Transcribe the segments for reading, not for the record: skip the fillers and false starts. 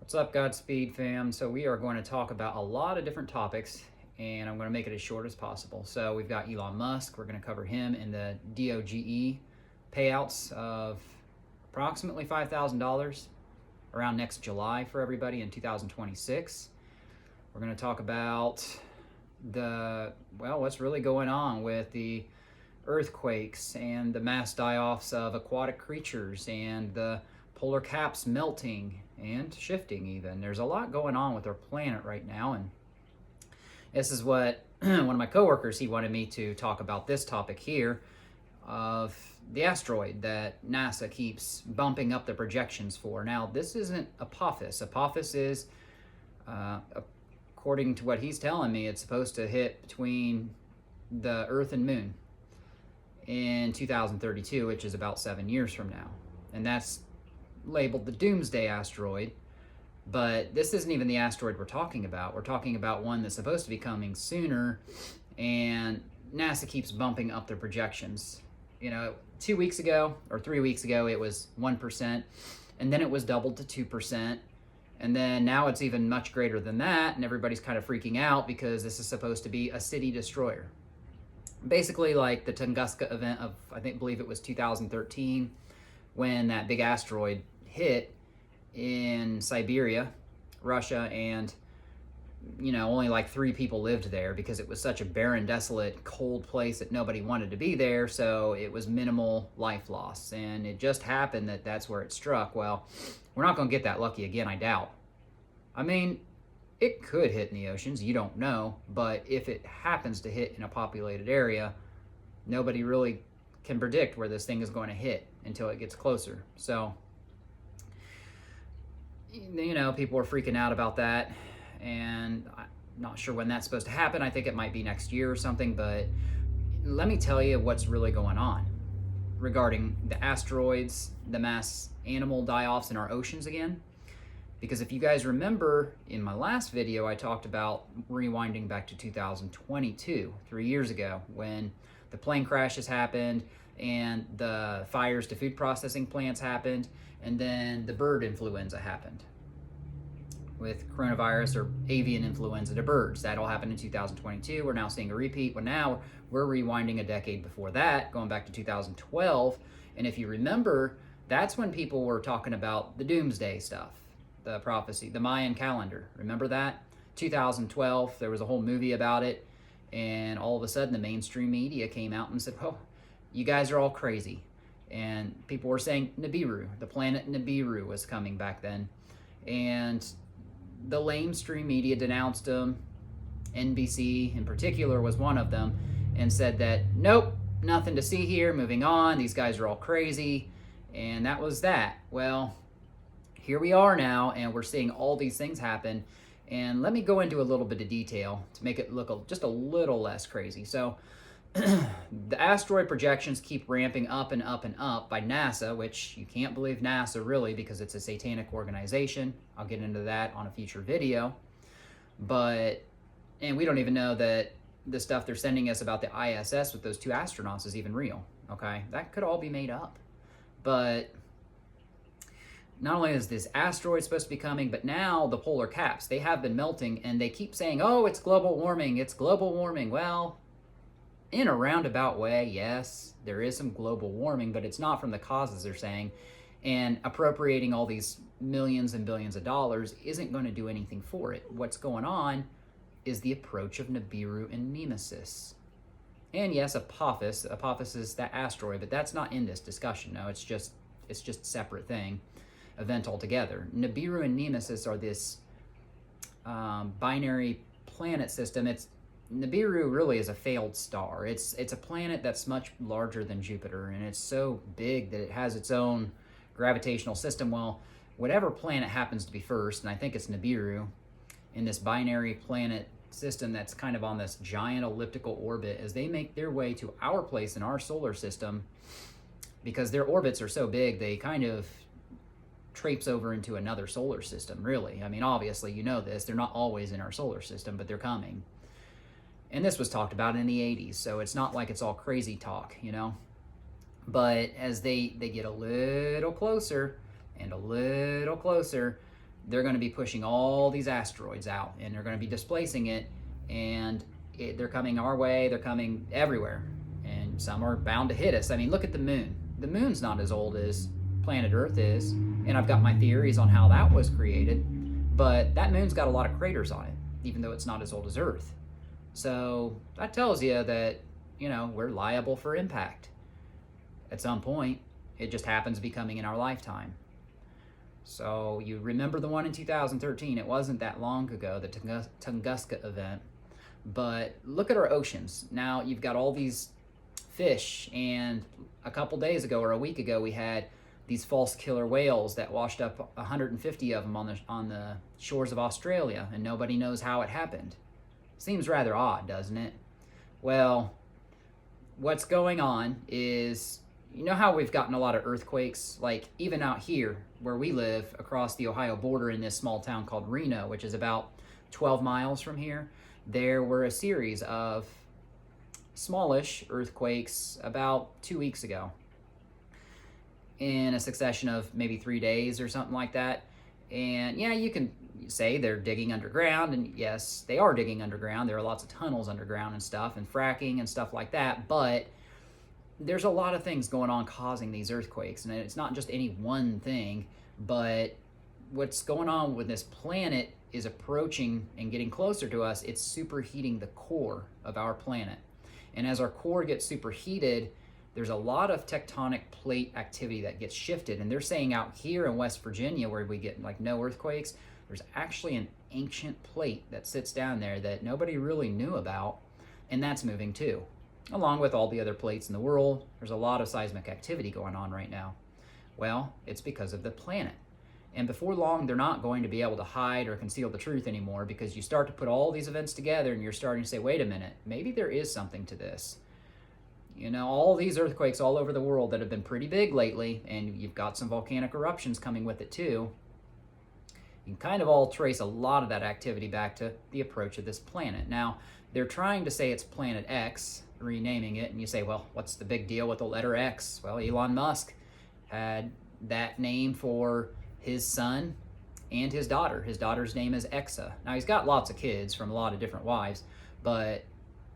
What's up, Godspeed fam? So we are going to talk about a lot of different topics, and I'm going to make it as short as possible. So we've got Elon Musk. We're going to cover him and the DOGE payouts of approximately $5,000 around next July for everybody in 2026. We're going to talk about what's really going on with the earthquakes and the mass die-offs of aquatic creatures and the polar caps melting and shifting even. There's a lot going on with our planet right now, and this is what one of my coworkers, he wanted me to talk about this topic here of the asteroid that NASA keeps bumping up the projections for. Now, this isn't Apophis. Apophis is, according to what he's telling me, it's supposed to hit between the Earth and Moon in 2032, which is about 7 years from now. And that's labeled the Doomsday asteroid, but this isn't even the asteroid we're talking about. We're talking about one that's supposed to be coming sooner, and NASA keeps bumping up their projections. 2 weeks ago or 3 weeks ago, it was 1%, and then it was doubled to 2%, and then now it's even much greater than that, and everybody's kind of freaking out because this is supposed to be a city destroyer. Basically like the Tunguska event of, believe it was 2013, when that big asteroid hit in Siberia, Russia, and only like 3 people lived there because it was such a barren, desolate, cold place that nobody wanted to be there, so it was minimal life loss. And it just happened that that's where it struck. Well, we're not going to get that lucky again, I doubt. I mean, it could hit in the oceans, you don't know, but if it happens to hit in a populated area, nobody really can predict where this thing is going to hit until it gets closer. So, people are freaking out about that, and I'm not sure when that's supposed to happen. I think it might be next year or something, but let me tell you what's really going on regarding the asteroids, the mass animal die-offs in our oceans again. Because if you guys remember, in my last video, I talked about rewinding back to 2022, 3 years ago, when the plane crashes happened and the fires to food processing plants happened, and then the bird influenza happened with coronavirus or avian influenza to birds. That all happened in 2022. We're now seeing a repeat. Well, now we're rewinding a decade before that, going back to 2012. And if you remember, that's when people were talking about the doomsday stuff, the prophecy, the Mayan calendar. Remember that? 2012, there was a whole movie about it, and all of a sudden the mainstream media came out and said, oh, you guys are all crazy. And people were saying Nibiru, the planet Nibiru was coming back then. And the lamestream media denounced them. NBC in particular was one of them, and said that, nope, nothing to see here, moving on, these guys are all crazy. And that was that. Well, here we are now, and we're seeing all these things happen. And let me go into a little bit of detail to make it look just a little less crazy. So the asteroid projections keep ramping up and up and up by NASA, which you can't believe NASA really, because it's a satanic organization. I'll get into that on a future video. And we don't even know that the stuff they're sending us about the ISS with those 2 astronauts is even real, okay? That could all be made up. But not only is this asteroid supposed to be coming, but now the polar caps, they have been melting, and they keep saying, oh, it's global warming, it's global warming. Well, in a roundabout way, yes, there is some global warming, but it's not from the causes they're saying. And appropriating all these millions and billions of dollars isn't going to do anything for it. What's going on is the approach of Nibiru and Nemesis. And yes, Apophis. Apophis is that asteroid, but that's not in this discussion. No, it's just a separate thing, event altogether. Nibiru and Nemesis are this binary planet system. Nibiru really is a failed star. It's a planet that's much larger than Jupiter, and it's so big that it has its own gravitational system. Well, whatever planet happens to be first, and I think it's Nibiru, in this binary planet system that's kind of on this giant elliptical orbit, as they make their way to our place in our solar system, because their orbits are so big, they kind of traipse over into another solar system, really. I mean, obviously, you know this. They're not always in our solar system, but they're coming. And this was talked about in the 80s, so it's not like it's all crazy talk, But as they get a little closer and a little closer, they're going to be pushing all these asteroids out, and they're going to be displacing it, and they're coming our way, they're coming everywhere, and some are bound to hit us. I mean, look at the moon. The moon's not as old as planet Earth is, and I've got my theories on how that was created, but that moon's got a lot of craters on it, even though it's not as old as Earth. So that tells you that, we're liable for impact at some point. It just happens to be coming in our lifetime. So you remember the one in 2013. It wasn't that long ago, the Tunguska event. But look at our oceans. Now you've got all these fish, and a couple days ago or a week ago, we had these false killer whales that washed up 150 of them on the shores of Australia, and nobody knows how it happened. Seems rather odd, doesn't it? Well, what's going on is, how we've gotten a lot of earthquakes, like even out here where we live across the Ohio border in this small town called Reno, which is about 12 miles from here. There were a series of smallish earthquakes about 2 weeks ago in a succession of maybe 3 days or something like that. And yeah, you can say they're digging underground, and yes, they are digging underground. There are lots of tunnels underground and stuff, and fracking and stuff like that, but there's a lot of things going on causing these earthquakes, and it's not just any one thing, but what's going on with this planet is approaching and getting closer to us. It's superheating the core of our planet, and as our core gets superheated, there's a lot of tectonic plate activity that gets shifted. And they're saying out here in West Virginia, where we get like no earthquakes, there's actually an ancient plate that sits down there that nobody really knew about, and that's moving too. Along with all the other plates in the world, there's a lot of seismic activity going on right now. Well, it's because of the planet. And before long, they're not going to be able to hide or conceal the truth anymore, because you start to put all these events together and you're starting to say, wait a minute, maybe there is something to this. All these earthquakes all over the world that have been pretty big lately, and you've got some volcanic eruptions coming with it too. You can kind of all trace a lot of that activity back to the approach of this planet. Now, they're trying to say it's Planet X, renaming it, and you say, well, what's the big deal with the letter X? Well, Elon Musk had that name for his son and his daughter. His daughter's name is Exa. Now, he's got lots of kids from a lot of different wives, but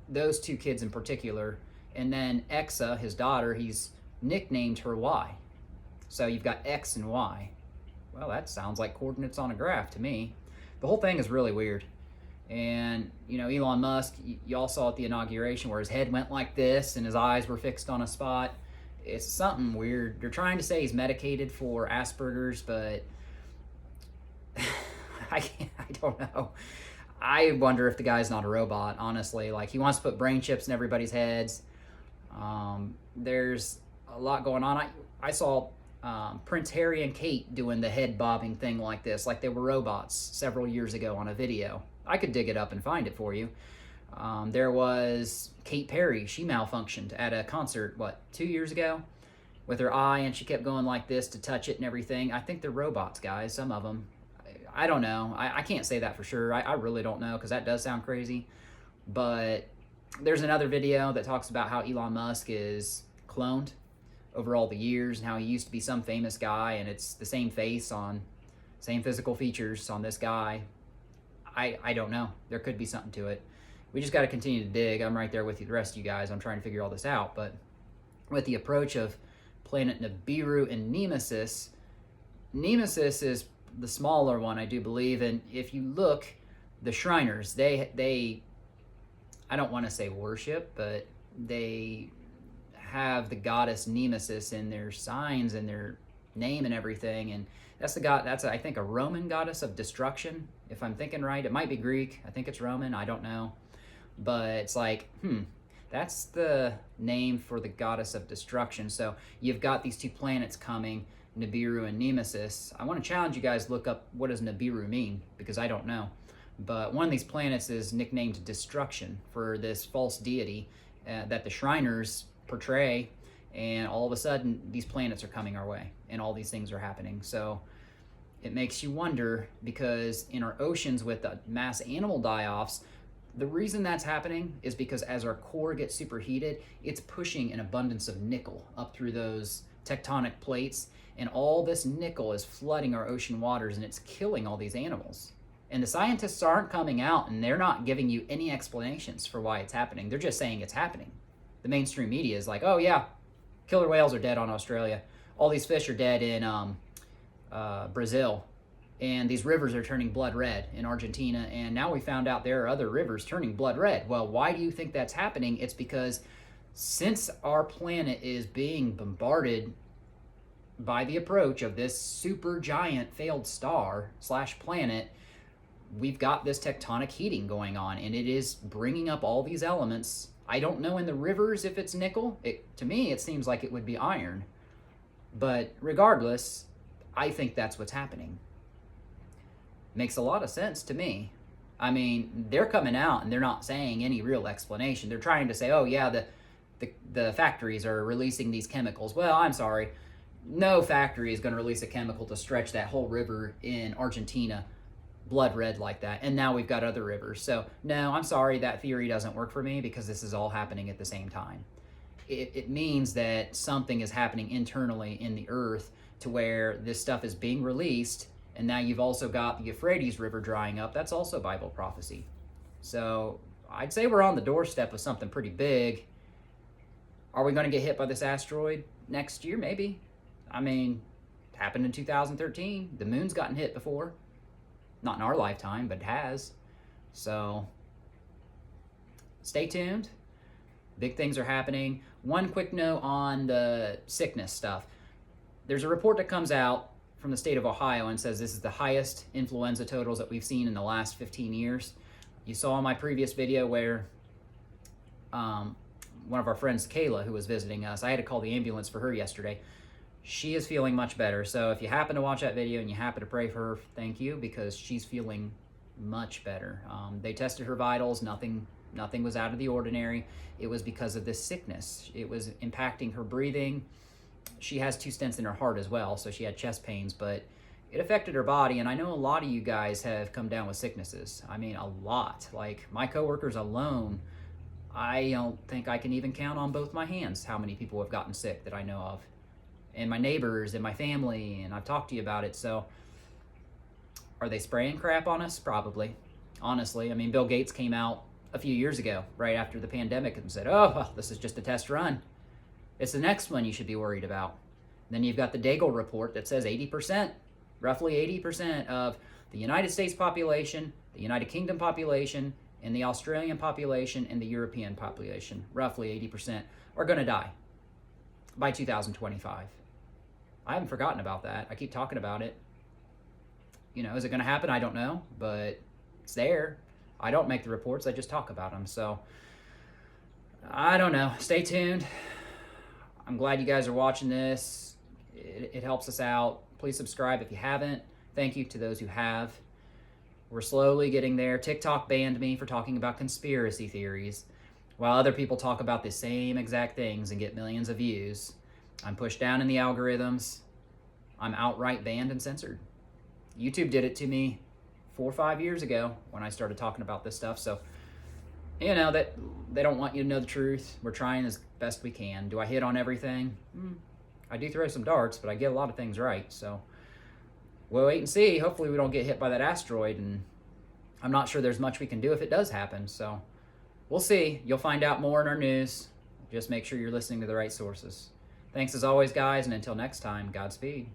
those two kids in particular, and then Exa, his daughter, he's nicknamed her Y. So you've got X and Y. Well, that sounds like coordinates on a graph to me. The whole thing is really weird. And, Elon Musk, y'all saw at the inauguration where his head went like this and his eyes were fixed on a spot. It's something weird. They're trying to say he's medicated for Asperger's, but I don't know. I wonder if the guy's not a robot, honestly. Like, he wants to put brain chips in everybody's heads. There's a lot going on. I saw Prince Harry and Kate doing the head bobbing thing like this, like they were robots, several years ago on a video. I could dig it up and find it for you. There was Kate Perry. She malfunctioned at a concert, 2 years ago, with her eye, and she kept going like this to touch it and everything. I think they're robots, guys, some of them. I don't know. I can't say that for sure. I really don't know, because that does sound crazy. But there's another video that talks about how Elon Musk is cloned over all the years, and how he used to be some famous guy, and it's the same face on, same physical features on this guy. I don't know. There could be something to it. We just got to continue to dig. I'm right there with you, the rest of you guys. I'm trying to figure all this out. But with the approach of planet Nibiru and Nemesis, Nemesis is the smaller one, I do believe. And if you look, the Shriners, they I don't want to say worship, but they have the goddess Nemesis in their signs and their name and everything. And that's the god. That's, I think, a Roman goddess of destruction, if I'm thinking right. It might be Greek. I think it's Roman. I don't know. But it's like, that's the name for the goddess of destruction. So you've got these two planets coming, Nibiru and Nemesis. I want to challenge you guys to look up, what does Nibiru mean, because I don't know. But one of these planets is nicknamed Destruction for this false deity that the Shriners portray, and all of a sudden these planets are coming our way and all these things are happening. So it makes you wonder, because in our oceans with the mass animal die-offs, the reason that's happening is because as our core gets superheated, it's pushing an abundance of nickel up through those tectonic plates, and all this nickel is flooding our ocean waters, and it's killing all these animals. And the scientists aren't coming out, and they're not giving you any explanations for why it's happening. They're just saying it's happening. The mainstream media is like, oh yeah, killer whales are dead on Australia. All these fish are dead in Brazil. And these rivers are turning blood red in Argentina. And now we found out there are other rivers turning blood red. Well, why do you think that's happening? It's because since our planet is being bombarded by the approach of this super giant failed star / planet, we've got this tectonic heating going on, and it is bringing up all these elements. I don't know in the rivers if it's nickel. To me, it seems like it would be iron. But regardless, I think that's what's happening. Makes a lot of sense to me. I mean, they're coming out and they're not saying any real explanation. They're trying to say, oh yeah, the factories are releasing these chemicals. Well, I'm sorry. No factory is going to release a chemical to stretch that whole river in Argentina blood red like that. And now we've got other rivers. So no, I'm sorry, that theory doesn't work for me, because this is all happening at the same time. It means that something is happening internally in the earth to where this stuff is being released. And now you've also got the Euphrates River drying up. That's also Bible prophecy. So I'd say we're on the doorstep of something pretty big. Are we going to get hit by this asteroid next year? Maybe. I mean, it happened in 2013. The moon's gotten hit before. Not in our lifetime, but it has. So stay tuned. Big things are happening. One quick note on the sickness stuff. There's a report that comes out from the state of Ohio and says this is the highest influenza totals that we've seen in the last 15 years. You saw in my previous video where one of our friends, Kayla, who was visiting us, I had to call the ambulance for her yesterday. She is feeling much better. So if you happen to watch that video and you happen to pray for her, thank you, because she's feeling much better. They tested her vitals. Nothing was out of the ordinary. It was because of this sickness. It was impacting her breathing. She has 2 stents in her heart as well, so she had chest pains, but it affected her body. And I know a lot of you guys have come down with sicknesses. I mean, a lot. Like my coworkers alone, I don't think I can even count on both my hands how many people have gotten sick that I know of. And my neighbors and my family, and I've talked to you about it. So are they spraying crap on us? Probably. Honestly, I mean, Bill Gates came out a few years ago, right after the pandemic, and said, oh, well, this is just a test run. It's the next one you should be worried about. Then you've got the Daigle report that says 80%, roughly 80% of the United States population, the United Kingdom population, and the Australian population, and the European population, roughly 80%, are going to die by 2025. I haven't forgotten about that. I keep talking about it. You know, is it going to happen? I don't know, but it's there. I don't make the reports. I just talk about them. So I don't know. Stay tuned. I'm glad you guys are watching this. It helps us out. Please subscribe if you haven't. Thank you to those who have. We're slowly getting there. TikTok banned me for talking about conspiracy theories, while other people talk about the same exact things and get millions of views. I'm pushed down in the algorithms. I'm outright banned and censored. YouTube did it to me 4 or 5 years ago when I started talking about this stuff. So, you know, that they don't want you to know the truth. We're trying as best we can. Do I hit on everything? I do throw some darts, but I get a lot of things right. So we'll wait and see. Hopefully we don't get hit by that asteroid, and I'm not sure there's much we can do if it does happen. So we'll see. You'll find out more in our news. Just make sure you're listening to the right sources. Thanks as always, guys, and until next time, Godspeed.